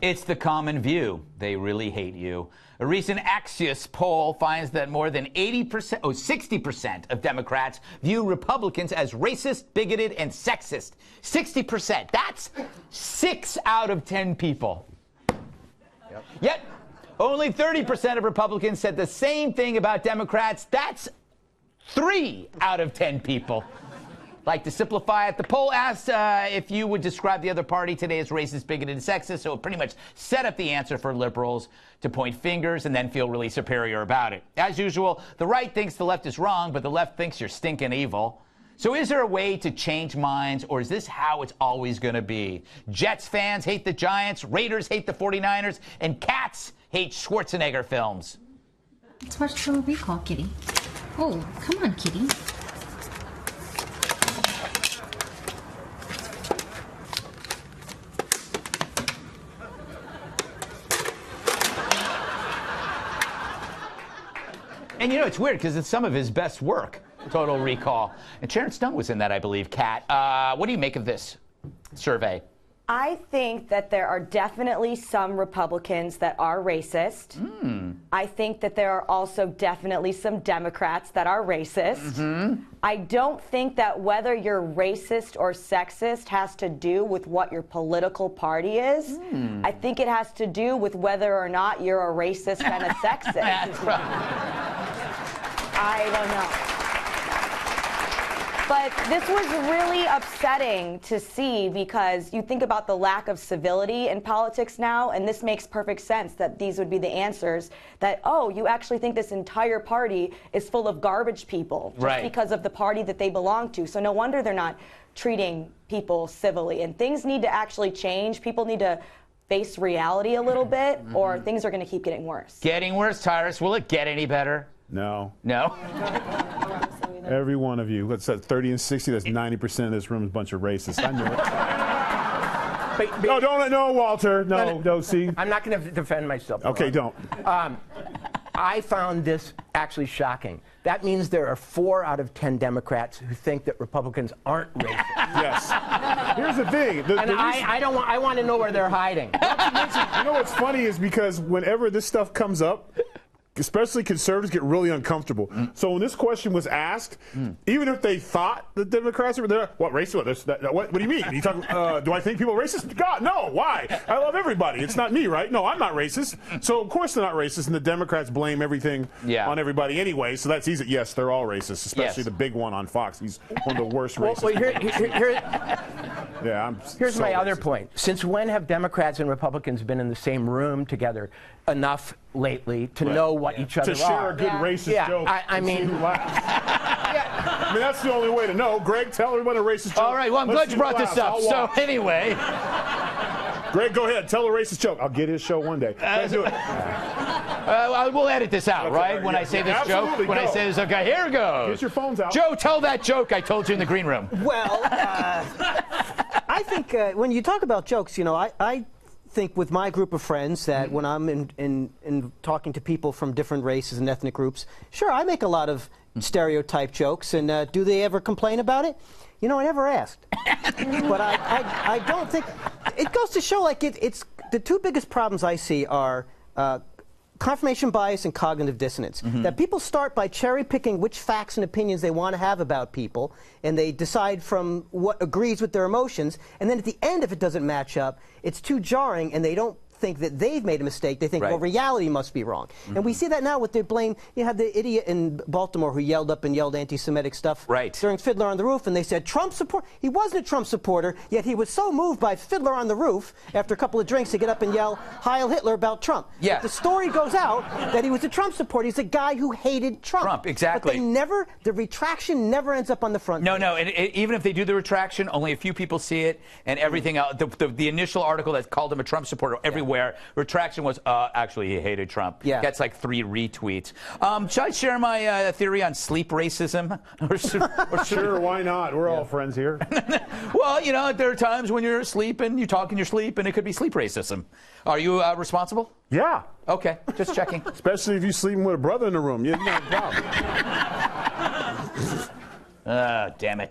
It's the common view. They really hate you. A recent Axios poll finds that more than 60% of Democrats view Republicans as racist, bigoted, and sexist. 60%. That's 6 out of 10 people. Yep. Yet, only 30% of Republicans said the same thing about Democrats. That's 3 out of 10 people. Like to simplify it, the poll asked if you would describe the other party today as racist, bigoted, and sexist, so it pretty much set up the answer for liberals to point fingers and then feel really superior about it. As usual, the right thinks the left is wrong, but the left thinks you're stinking evil. So is there a way to change minds, or is this how it's always going to be? Jets fans hate the Giants, Raiders hate the 49ers, and cats hate Schwarzenegger films. Let's watch Total Recall, kitty. Oh, come on, kitty. And you know, it's weird because it's some of his best work, Total Recall. And Sharon Stone was in that, I believe, Kat. What do you make of this survey? I think that there are definitely some Republicans that are racist. I think that there are also definitely some Democrats that are racist. I don't think that whether you're racist or sexist has to do with what your political party is. I think it has to do with whether or not you're a racist and a sexist. That's right. I don't know. But this was really upsetting to see because you think about the lack of civility in politics now, and this makes perfect sense that these would be the answers that, oh, you actually think this entire party is full of garbage people just because of the party that they belong to. So no wonder they're not treating people civilly. And things need to actually change. People need to face reality a little bit, or things are going to keep getting worse. Getting worse, Tyrus. Will it get any better? No. No? Every one of you. What's that, 30 and 60? That's 90% of this room is a bunch of racists. I knew it. No, Walter. No, see? I'm not going to defend myself. Okay, don't. I found this actually shocking. That means there are 4 out of 10 Democrats who think that Republicans aren't racist. Yes. Here's the thing. I want to know where they're hiding. You know what's funny is because whenever this stuff comes up, especially conservatives get really uncomfortable. So when this question was asked, even if they thought the Democrats were there, what racist? What do you mean? You talking? Do I think people are racist? God, no. Why? I love everybody. It's not me, right? No, I'm not racist. So of course they're not racist, and the Democrats blame everything on everybody anyway. So that's easy. Yes, they're all racist, especially the big one on Fox. He's one of the worst racists. Well, here's my other point. Since when have Democrats and Republicans been in the same room together enough lately to know what each other are? To share a good racist joke. I mean, I mean, that's the only way to know. Greg, tell everyone a racist joke. All right, well, I'm glad you brought this up. So anyway. Greg, go ahead. Tell a racist joke. I'll get his show one day. Do it. We'll edit this out, right? When I say this joke. When I say this, okay, here it goes. Get your phones out. Joe, tell that joke I told you in the green room. Well, I think when you talk about jokes, you know, I think with my group of friends that when I'm in talking to people from different races and ethnic groups, sure, I make a lot of stereotype jokes, and do they ever complain about it? You know, I never asked. But I don't think it goes to show like it's the 2 biggest problems I see are confirmation bias and cognitive dissonance. That people start by cherry picking which facts and opinions they want to have about people, and they decide from what agrees with their emotions, and then at the end, if it doesn't match up, it's too jarring, and they don't think that they've made a mistake. They think, well, reality must be wrong. And we see that now with the blame. You had the idiot in Baltimore who yelled up and yelled anti-Semitic stuff during Fiddler on the Roof, and they said Trump support. He wasn't a Trump supporter, yet he was so moved by Fiddler on the Roof after a couple of drinks to get up and yell Heil Hitler about Trump. But the story goes out that he was a Trump supporter. He's a guy who hated Trump. Exactly. But they never, the retraction never ends up on the front page. No, and even if they do the retraction, only a few people see it, and everything else. The initial article that called him a Trump supporter everywhere. Retraction was, actually, he hated Trump. That's like 3 retweets. Should I share my theory on sleep racism? Sure, why not? We're all friends here. Well, you know, there are times when you're asleep and you talk in your sleep, and it could be sleep racism. Are you responsible? Yeah. Okay, just checking. Especially if you're sleeping with a brother in the room. You have no problem. Damn it.